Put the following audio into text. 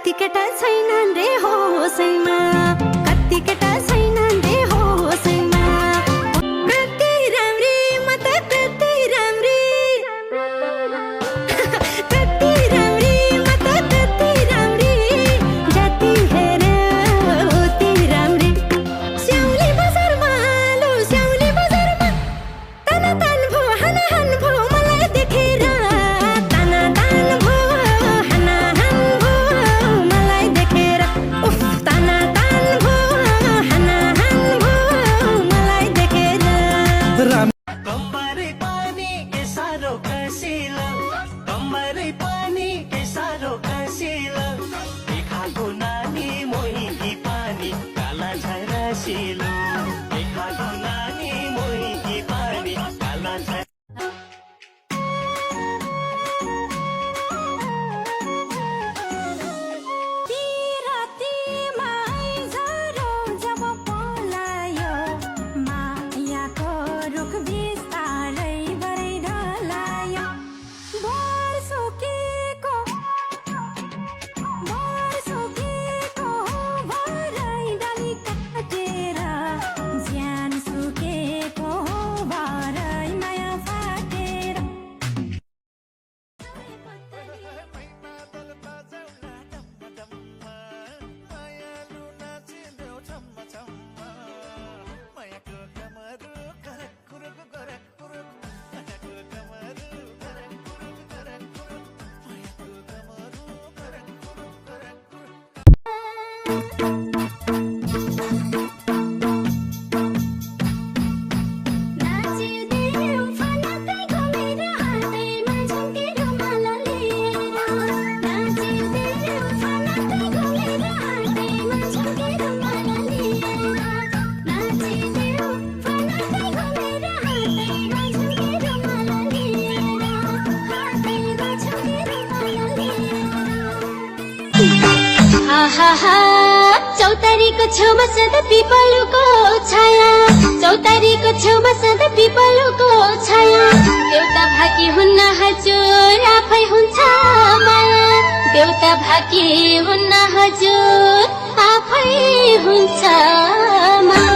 कति केटा छैनन् रे होसैमा कति केटा छैनन् रे होसैमा कति राम्री म त कति राम्री कति राम्री म त कति राम्री जति हेरे उति राम्री स्याउली बजारमा लो स्याउली बजारमा तना तान भो हना हन भो मलाई देखेर तना तान भो हना हन भो मलाई देखेर उफ तना तान भो हना हन भो मलाई देखेर कम्मरै पानी के सारो कसिलो कम्मरै पानी के सारो कसिलो देखाको नानी मोही पानी काला झरसिलो देखाको नानी मोही पानी काला झर रातिमा आइझरो जब पलायो मायाको रुख बिस्तारै भरै ढलायो वर्षोकेको भरै डाली काटेर ज्यान सुकेको भरै माया फाटेर नाचिदेऊ फनाकै घुमेर हातैमा झुम्केर माला लिएर नाचिदेऊ फनाकै घुमेर हातैमा झुम्केर माला लिएर नाचिदेऊ फनाकै घुमेर हातैमा झुम्केर माला लिएर हातैमा झुम्केर माला लिएर आहा चौतारीको छेउमा सदा पिपलुको छाया चौतारीको छेउमा सदा पिपलुको छाया देउता भाकी हुन्न हजुर आफै हुन्छ माया देउता भाकी हुन्न हजुर आफै हुन्छ माया